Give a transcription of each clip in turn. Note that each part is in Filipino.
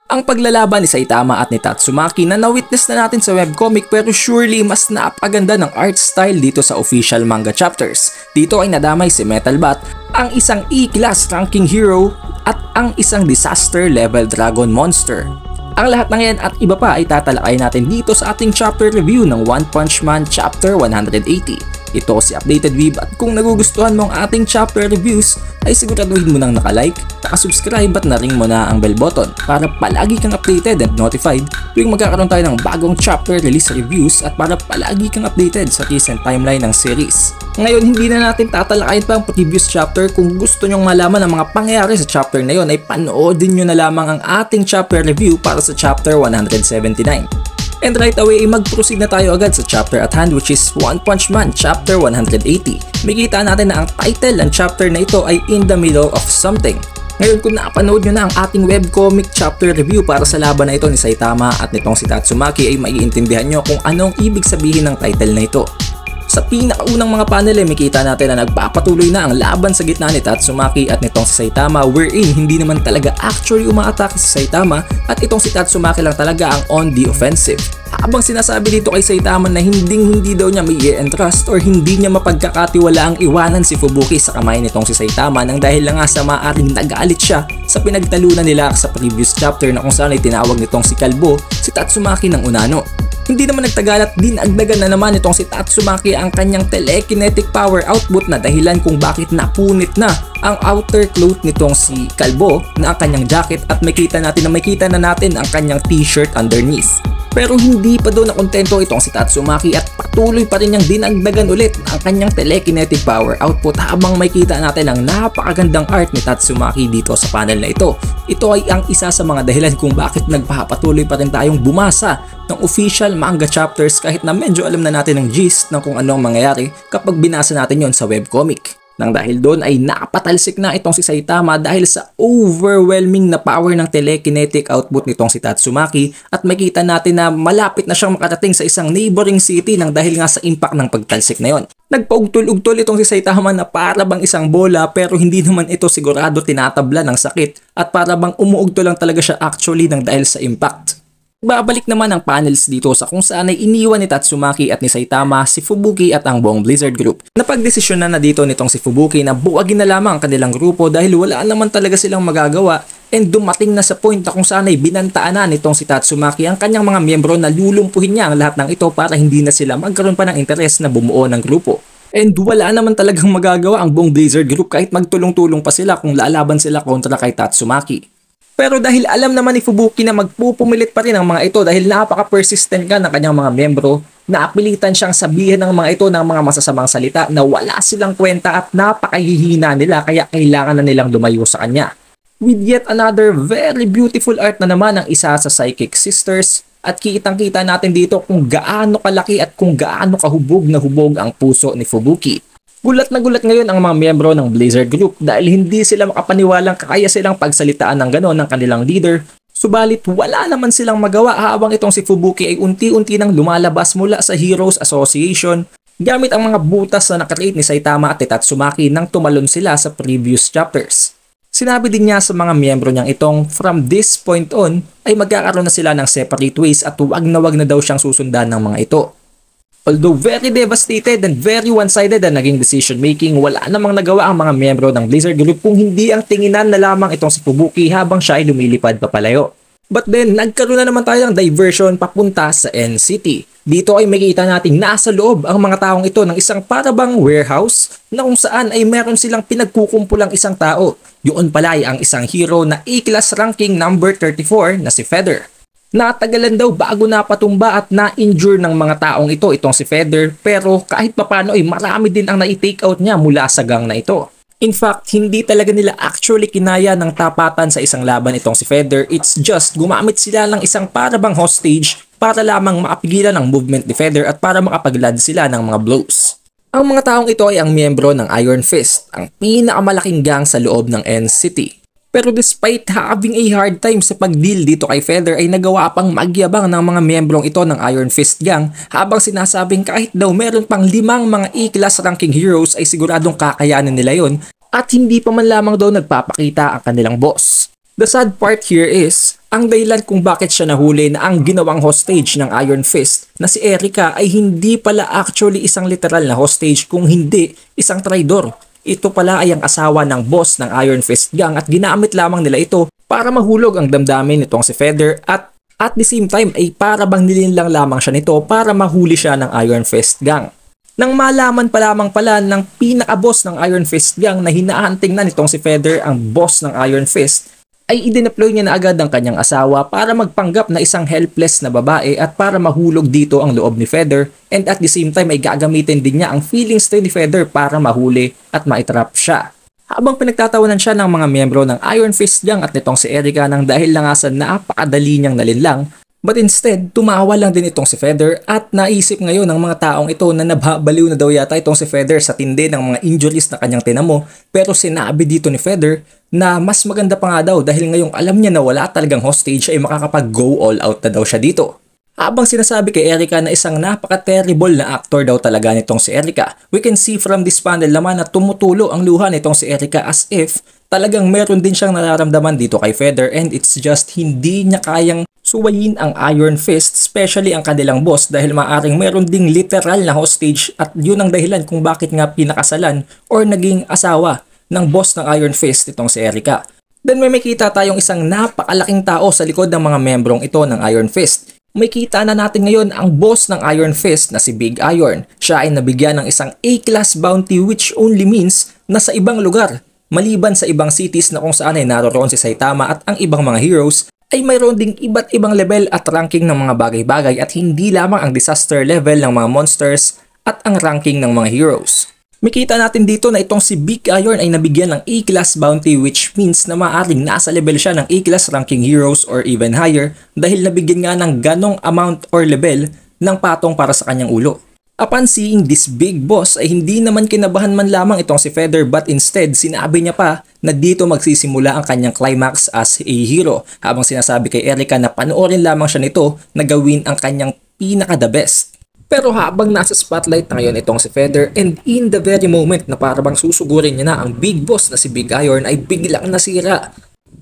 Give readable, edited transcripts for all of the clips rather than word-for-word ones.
Ang paglalaban ni Saitama at ni Tatsumaki na na-witness na natin sa webcomic, pero surely mas napaganda ng art style dito sa official manga chapters. Dito ay nadamay si Metal Bat, ang isang E-class ranking hero at ang isang disaster level dragon monster. Ang lahat ng yan at iba pa ay tatalakay natin dito sa ating chapter review ng One Punch Man Chapter 180. Ito si Updated Weeb, at kung nagugustuhan mo ang ating chapter reviews ay siguraduhin mo nang nakalike, nakasubscribe at na-ring mo na ang bell button para palagi kang updated and notified tuwing magkakaroon tayo ng bagong chapter release reviews at para palagi kang updated sa recent timeline ng series. Ngayon, hindi na natin tatalakayin pa ang previous chapter. Kung gusto nyong malaman ang mga pangyayari sa chapter na yon ay panoodin nyo na lamang ang ating chapter review para sa chapter 179. And right away, mag-proceed na tayo agad sa chapter at hand, which is One Punch Man Chapter 180. Makikita natin na ang title ng chapter na ito ay In the Middle of Something. Ngayon, kung napanood nyo na ang ating webcomic chapter review para sa laban na ito ni Saitama at nitong si Tatsumaki, ay maiintindihan nyo kung anong ibig sabihin ng title na ito. Sa pinakaunang mga panel ay makita natin na nagpapatuloy na ang laban sa gitna ni Tatsumaki at nitong si Saitama, wherein hindi naman talaga actually umaatake si Saitama at itong si Tatsumaki lang talaga ang on the offensive. Habang sinasabi dito kay Saitama na hindi daw niya may entrust or hindi niya mapagkakatiwala ang iwanan si Fubuki sa kamay nitong si Saitama, nang dahil lang nga sa maaaring nagalit siya sa pinagtalunan nila sa previous chapter na kung saan ay tinawag nitong si Kalbo si Tatsumaki ng Unano. Hindi naman nagtagal at dinagdagan na naman itong si Tatsumaki ang kanyang telekinetic power output na dahilan kung bakit napunit na ang outer cloth nitong si Kalbo na ang kanyang jacket, at makita na natin ang kanyang t-shirt underneath. Pero hindi pa daw nakontento itong si Tatsumaki at patuloy pa rin niyang dinagdagan ulit ang kanyang telekinetic power output, habang makita natin ang napakagandang art ni Tatsumaki dito sa panel na ito. Ito ay ang isa sa mga dahilan kung bakit nagpapatuloy pa rin tayong bumasa ng official manga chapters kahit na medyo alam na natin ang gist ng kung ano ang mangyayari kapag binasa natin yon sa webcomic. Nang dahil doon ay napatalsik na itong si Saitama dahil sa overwhelming na power ng telekinetic output nitong si Tatsumaki, at makita natin na malapit na siyang makarating sa isang neighboring city nang dahil nga sa impact ng pagtalsik na yon. Nagpaugtol-ugtol itong si Saitama na para bang isang bola, pero hindi naman ito sigurado tinatabla ng sakit at para bang umuugtol lang talaga siya actually nang dahil sa impact. Babalik naman ang panels dito sa kung saan ay iniwan ni Tatsumaki at ni Saitama si Fubuki at ang buong Blizzard Group. Napagdesisyonan na dito nitong si Fubuki na buwagin na lamang ang kanilang grupo dahil wala naman talaga silang magagawa, and dumating na sa point na kung saan ay binantaan na nitong si Tatsumaki ang kanyang mga miyembro na lulumpuhin niya ang lahat ng ito para hindi na sila magkaroon pa ng interes na bumuo ng grupo. And wala naman talagang magagawa ang buong Blizzard Group kahit magtulong-tulong pa sila kung lalaban sila kontra kay Tatsumaki. Pero dahil alam naman ni Fubuki na magpupumilit pa rin ang mga ito dahil napaka-persistent ka ng kanyang mga miyembro, naapilitan siyang sabihin ng mga ito ng mga masasamang salita na wala silang kwenta at napakahihina nila, kaya kailangan na nilang lumayo sa kanya. With yet another very beautiful art na naman ang isa sa Psychic Sisters, at kitang-kita natin dito kung gaano kalaki at kung gaano kahubog na hubog ang puso ni Fubuki. Gulat na gulat ngayon ang mga miyembro ng Blizzard Group dahil hindi sila makapaniwalang kaya silang pagsalitaan ng gano'n ng kanilang leader. Subalit wala naman silang magawa habang itong si Fubuki ay unti-unti nang lumalabas mula sa Heroes Association gamit ang mga butas na nakreate ni Saitama at ni Tatsumaki nang tumalon sila sa previous chapters. Sinabi din niya sa mga miyembro niyang itong from this point on ay magkakaroon na sila ng separate ways at wag na daw siyang susundan ng mga ito. Although very devastated and very one-sided ang naging decision making, wala namang nagawa ang mga miyembro ng Blizzard Group kung hindi ang tinginan na lamang itong si Fubuki habang siya ay lumilipad papalayo. But then, nagkaroon na naman tayo ng diversion papunta sa NCT. Dito ay makikita natin nasa loob ang mga taong ito ng isang parabang warehouse na kung saan ay meron silang pinagkukumpulang isang tao. Yun pala ay ang isang hero na A-class ranking number 34 na si Feather. Natagalan daw bago napatumba at na-injure ng mga taong itong si Feather, pero kahit papano ay marami din ang na-take out niya mula sa gang na ito. In fact, hindi talaga nila actually kinaya ng tapatan sa isang laban itong si Feather. It's just gumamit sila ng isang parabang hostage para lamang makapigilan ang movement ni Feather at para makapagland sila ng mga blows. Ang mga taong ito ay ang miyembro ng Iron Fist, ang pinakamalaking gang sa loob ng NCT. Pero despite having a hard time sa pag-deal dito kay Feather ay nagawa pang magyabang ng mga miyembrong ito ng Iron Fist Gang habang sinasabing kahit daw meron pang 5 mga A-class ranking heroes ay siguradong kakayanin nila yon at hindi pa man lamang daw nagpapakita ang kanilang boss. The sad part here is Ang dahilan kung bakit siya nahuli na ang ginawang hostage ng Iron Fist na si Erika ay hindi pala actually isang literal na hostage kung hindi isang traidor. Ito pala ay ang asawa ng boss ng Iron Fist gang at ginamit lamang nila ito para mahulog ang damdamin nitong si Feather at the same time ay para bang nilinlang lamang siya nito para mahuli siya ng Iron Fist gang. Nang malaman pa lamang pala ng pinaka-boss ng Iron Fist gang na hinahanting na nitong si Feather ang boss ng Iron Fist, ay idineploy niya na agad ang kanyang asawa para magpanggap na isang helpless na babae at para mahulog dito ang loob ni Feather, and at the same time ay gagamitin din niya ang feelings ni Feather para mahuli at maitrap siya. Habang pinagtatawanan siya ng mga miyembro ng Iron Fist gang at nitong si Erika nang dahil lang sa napakadali niyang nalinlang, but instead, tumawa lang din itong si Feather at naisip ngayon ng mga taong ito na nababaliw na daw yata itong si Feather sa tindi ng mga injuries na kanyang tinamo, pero sinabi dito ni Feather na mas maganda pa nga daw dahil ngayong alam niya na wala talagang hostage ay makakapag-go all out na daw siya dito. Habang sinasabi kay Erika na isang napaka-terrible na actor daw talaga nitong si Erika, we can see from this panel naman na tumutulo ang luha nitong si Erika as if talagang meron din siyang nararamdaman dito kay Feather, and it's just hindi niya kayang suwayin ang Iron Fist, especially ang kanilang boss dahil maaring meron ding literal na hostage at yun ang dahilan kung bakit nga pinakasalan or naging asawa ng boss ng Iron Fist itong si Erika. Then may makita tayong isang napakalaking tao sa likod ng mga membrong ito ng Iron Fist. May kita na natin ngayon ang boss ng Iron Fist na si Big Iron. Siya ay nabigyan ng isang A-class bounty which only means na sa ibang lugar, maliban sa ibang cities na kung saan ay naroroon si Saitama at ang ibang mga heroes, ay mayroon ding iba't ibang level at ranking ng mga bagay-bagay at hindi lamang ang disaster level ng mga monsters at ang ranking ng mga heroes. Makita natin dito na itong si Big Iron ay nabigyan ng A-class bounty which means na maaaring nasa level siya ng A-class ranking heroes or even higher dahil nabigyan nga ng ganong amount or level ng patong para sa kanyang ulo. Upon seeing this big boss ay hindi naman kinabahan man lamang itong si Feather, but instead sinabi niya pa na dito magsisimula ang kanyang climax as a hero, habang sinasabi kay Erika na panoorin lamang siya nito na gawin ang kanyang pinaka the best. Pero habang nasa spotlight na ngayon itong si Feather, and in the very moment na parang susugurin niya na ang big boss na si Big Iron, ay biglang nasira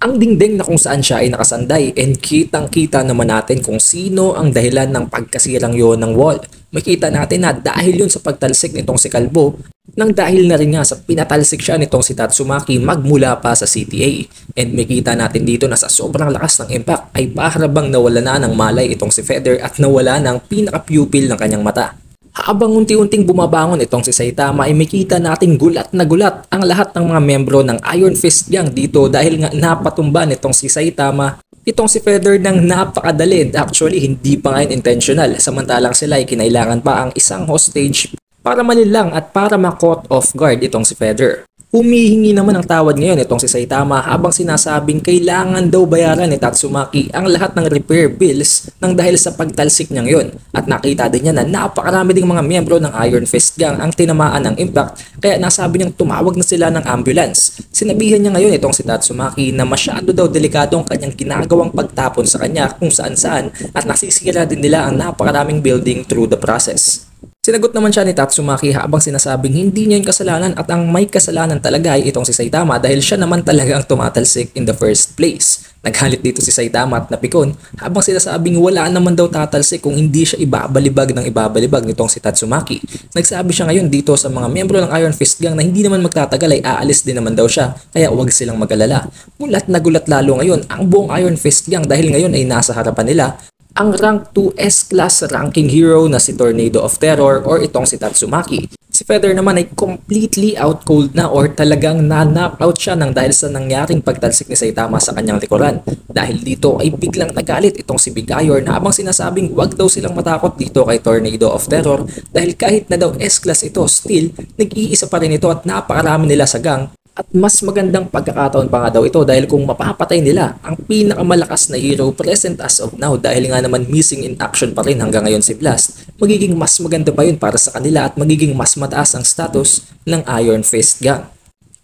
ang dingding na kung saan siya ay nakasanday, and kitang-kita naman natin kung sino ang dahilan ng pagkasirang yon ng wall. Makita natin na dahil yun sa pagtalsik nitong si Kalbo, nang dahil na rin nga sa pinatalsik siya nitong si Tatsumaki magmula pa sa CTA. And makita natin dito na sa sobrang lakas ng impact ay paharabang nawala na ng malay itong si Feather at nawala ng pinaka-pupil ng kanyang mata. Habang unti-unting bumabangon itong si Saitama ay makita natin gulat na gulat ang lahat ng mga membro ng Iron Fist gang dito dahil nga napatumba nitong si Saitama itong si Feather ng napakadali. Actually hindi pa nga intentional, samantalang sila ay kinailangan pa ang isang hostage para manilang at para ma-caught off guard itong si Feather. Humihingi naman ng tawad ngayon itong si Saitama habang sinasabing kailangan daw bayaran ni Tatsumaki ang lahat ng repair bills nang dahil sa pagtalsik niya ngayon. At nakita din niya na napakarami ding mga miyembro ng Iron Fist gang ang tinamaan ng impact, kaya nasabi niyang tumawag na sila ng ambulance. Sinabihan niya ngayon itong si Tatsumaki na masyado daw delikado ang kanyang ginagawang pagtapon sa kanya kung saan-saan at nasisira din nila ang napakaraming building through the process. Sinagot naman siya ni Tatsumaki habang sinasabing hindi niya yung kasalanan at ang may kasalanan talaga ay itong si Saitama dahil siya naman talaga ang tumatalsik in the first place. Naghalit dito si Saitama at napikon habang sinasabing wala naman daw tatalsik kung hindi siya ibabalibag ng ibabalibag nitong si Tatsumaki. Nagsabi siya ngayon dito sa mga miyembro ng Iron Fist gang na hindi naman magtatagal ay aalis din naman daw siya, kaya huwag silang mag-alala. Gulat na gulat lalo ngayon ang buong Iron Fist gang dahil ngayon ay nasa harapan nila ang rank 2 S-class ranking hero na si Tornado of Terror or itong si Tatsumaki. Si Feather naman ay completely out cold na or talagang na-knockout siya nang dahil sa nangyaring pagtalsik ni Saitama sa kanyang likuran. Dahil dito ay biglang nagalit itong si Big Iron habang sinasabing wag daw silang matakot dito kay Tornado of Terror dahil kahit na daw S-class ito, still nag-iisa pa rin ito at napakarami nila sa gang. At mas magandang pagkakataon pa nga daw ito dahil kung mapapatay nila ang pinakamalakas na hero present as of now dahil nga naman missing in action pa rin hanggang ngayon si Blast, magiging mas maganda pa yun para sa kanila at magiging mas mataas ang status ng Iron Fist gang.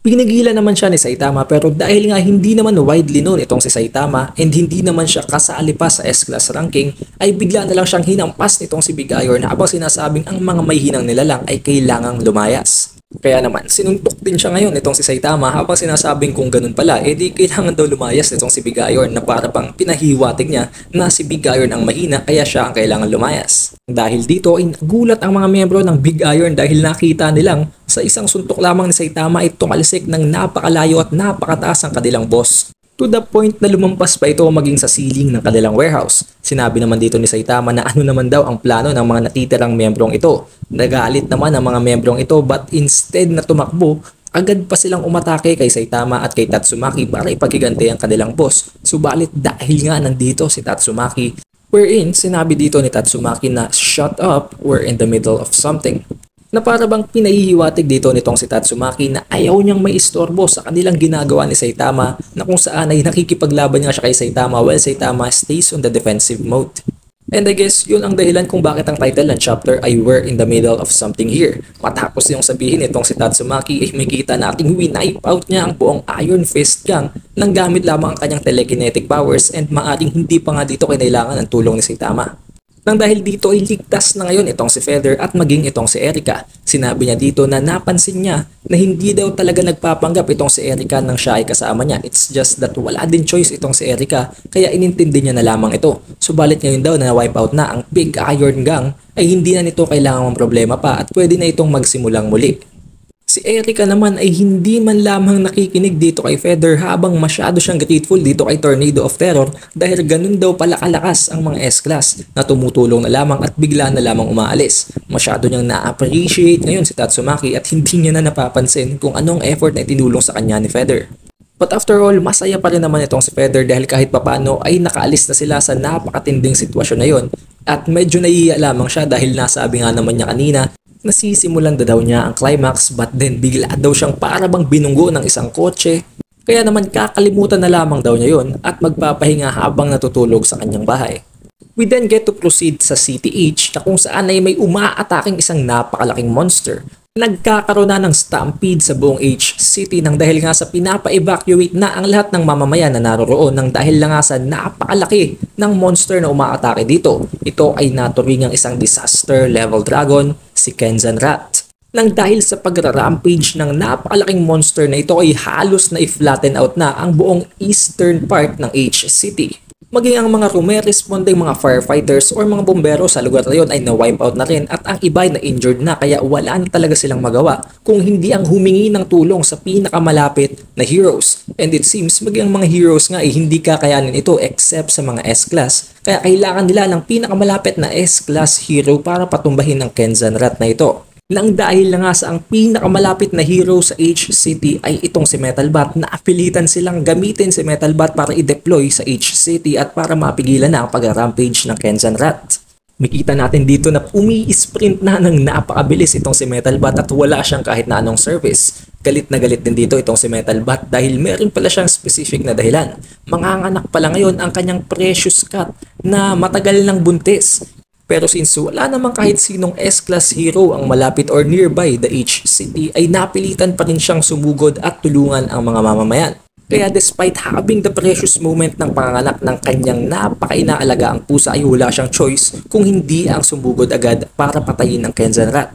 Pinigilan naman siya ni Saitama pero dahil nga hindi naman widely known itong si Saitama and hindi naman siya kasali pa sa S-class ranking ay bigla na lang siyang hinampas nitong si Big Iron habang sinasabing ang mga may hinang nila lang ay kailangang lumayas. Kaya naman, sinuntok din siya ngayon itong si Saitama habang sinasabing kung ganun pala, di kailangan daw lumayas itong si Big Iron na para bang pinahiwatig niya na si Big Iron ang mahina kaya siya ang kailangan lumayas. Dahil dito ay nagulat ang mga miyembro ng Big Iron dahil nakita nilang sa isang suntok lamang ni Saitama ay tumalsik ng napakalayo at napakataas ang kanilang boss. To the point na lumampas pa ito maging sa ceiling ng kanilang warehouse. Sinabi naman dito ni Saitama na ano naman daw ang plano ng mga natitirang membrong ito. Nagalit naman ang mga membrong ito but instead na tumakbo, agad pa silang umatake kay Saitama at kay Tatsumaki para ipaghiganti ang kanilang boss. Subalit dahil nga nandito si Tatsumaki, wherein sinabi dito ni Tatsumaki na shut up, we're in the middle of something. Na para bang pinahihiwatig dito nitong si Tatsumaki na ayaw niyang may istorbo sa kanilang ginagawa ni Saitama na kung saan ay nakikipaglaban nga siya kay Saitama while Saitama stays on the defensive mode. And I guess yun ang dahilan kung bakit ang title ng chapter ay We're in the middle of something here. Matapos yung sabihin itong si Tatsumaki ay makita nating winipe out niya ang buong Iron Fist gang nang gamit lamang ang kanyang telekinetic powers and maaring hindi pa nga dito kailangan ng tulong ni Saitama. Nang dahil dito ay ligtas na ngayon itong si Feather at maging itong si Erika. Sinabi niya dito na napansin niya na hindi daw talaga nagpapanggap itong si Erika nang siya ay kasama niya. It's just that wala din choice itong si Erika kaya inintindi niya na lamang ito. Subalit ngayon daw na wipe out na ang Big Iron Gang ay hindi na nito kailangang problema pa at pwede na itong magsimulang muli. Si Erika naman ay hindi man lamang nakikinig dito kay Feather habang masyado siyang grateful dito kay Tornado of Terror dahil ganun daw pala kalakas ang mga S-Class na tumutulong na lamang at bigla na lamang umaalis. Masyado niyang na-appreciate ngayon si Tatsumaki at hindi niya na napapansin kung anong effort na itinulong sa kanya ni Feather. But after all, masaya pa rin naman itong si Feather dahil kahit papano ay nakaalis na sila sa napakatinding sitwasyon na yon at medyo naiiya lamang siya dahil nasabi nga naman niya kanina nasisimulan daw niya ang climax but then bigla daw siyang para bang binunggo ng isang kotse. Kaya naman kakalimutan na lamang daw niya yon at magpapahinga habang natutulog sa kanyang bahay. We then get to proceed sa City H na kung saan ay may umaataking isang napakalaking monster. Nagkakaroon na ng stampede sa buong H-City nang dahil nga sa pinapa-evacuate na ang lahat ng mamamayan na naroroon nang dahil lang nga sa napakalaki ng monster na umaatake dito. Ito ay naturingang isang disaster level dragon, si Kenzan Rat. Nang dahil sa pagra-rampage ng napakalaking monster na ito ay halos na i-flatten out na ang buong eastern part ng H-City. Maging ang mga rumeresponding mga firefighters or mga bombero sa lugar na yun ay na-wipe out na rin at ang iba ay na-injured na kaya wala na talaga silang magawa kung hindi ang humingi ng tulong sa pinakamalapit na heroes. And it seems maging ang mga heroes nga ay hindi kakayanin ito except sa mga S-Class. Kaya kailangan nila ng pinakamalapit na S-Class hero para patumbahin ang Kenzan Rat na ito. Nang dahil na nga sa ang pinakamalapit na hero sa H-City ay itong si Metalbat na apilitan silang gamitin si Metalbat para i-deploy sa H-City at para mapigilan na ang pag-rampage ng Kenzan Rat. Makita natin dito na umi-sprint na ng napakabilis itong si Metalbat at wala siyang kahit na anong service. Galit na galit din dito itong si Metalbat dahil meron pala siyang specific na dahilan. Manganganak pala ngayon ang kanyang precious cat na matagal ng buntis. Pero since wala namang kahit sinong S-Class hero ang malapit or nearby the H-City ay napilitan pa rin siyang sumugod at tulungan ang mga mamamayan. Kaya despite having the precious moment ng panganganak ng kanyang napaka-inaalaga ang pusa ay wala siyang choice kung hindi ang sumugod agad para patayin ang Kenzan Rat.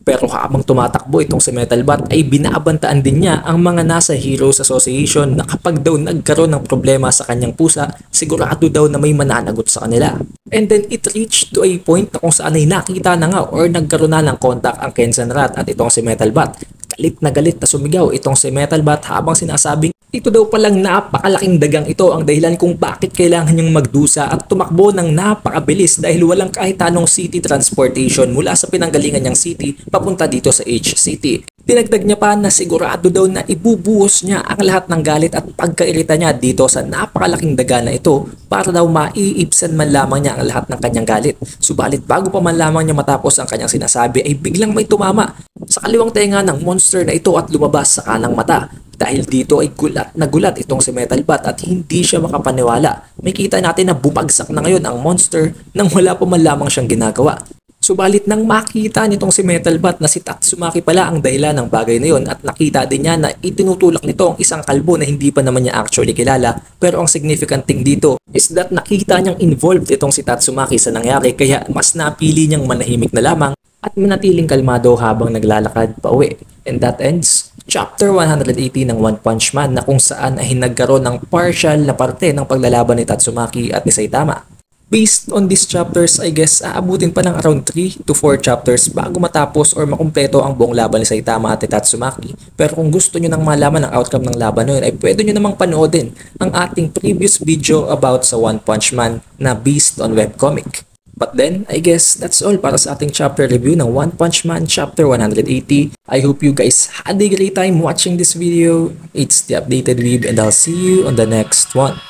Pero habang tumatakbo itong si Metalbat ay binabantaan din niya ang mga nasa Heroes Association na kapag daw nagkaroon ng problema sa kanyang pusa, sigurado daw na may mananagot sa kanila. And then it reached to a point na kung saan ay nakita na nga or nagkaroon na ng contact ang Kenzan Rat at itong si Metalbat. Galit na sumigaw itong si Metalbat habang sinasabing ito daw palang napakalaking dagang ito ang dahilan kung bakit kailangan niyang magdusa at tumakbo ng napakabilis dahil walang kahit anong city transportation mula sa pinanggalingan niyang city papunta dito sa H-City. Dinagdag niya pa na sigurado daw na ibubuhos niya ang lahat ng galit at pagkairita niya dito sa napakalaking daga na ito para daw maiibsan man lamang niya ang lahat ng kanyang galit. Subalit bago pa man lamang niya matapos ang kanyang sinasabi ay biglang may tumama sa kaliwang tenga ng monster na ito at lumabas sa kanang mata. Dahil dito ay gulat na gulat itong si Metalbat at hindi siya makapaniwala. May kita natin na bumagsak na ngayon ang monster nang wala pa man lamang siyang ginagawa. Subalit nang makita nitong si Metalbat na si Tatsumaki pala ang dahilan ng bagay na yon at nakita din niya na itinutulak nito ang isang kalbo na hindi pa naman niya actually kilala, pero ang significant thing dito is that nakita niyang involved itong si Tatsumaki sa nangyari kaya mas napili niyang manahimik na lamang at manatiling kalmado habang naglalakad pa uwi. And that ends Chapter 180 ng One Punch Man na kung saan ay nagkaroon ng partial na parte ng paglalaban ni Tatsumaki at ni Saitama. Based on these chapters, I guess aabutin pa ng around 3 to 4 chapters bago matapos or makumpleto ang buong laban ni Saitama at ni Tatsumaki. Pero kung gusto nyo nang malaman ang outcome ng laban na yun, ay pwede nyo namang panoodin ang ating previous video about sa One Punch Man na based on webcomic. But then, I guess that's all para sa ating chapter review ng One Punch Man Chapter 180. I hope you guys had a great time watching this video. It's the Updated Weeb and I'll see you on the next one.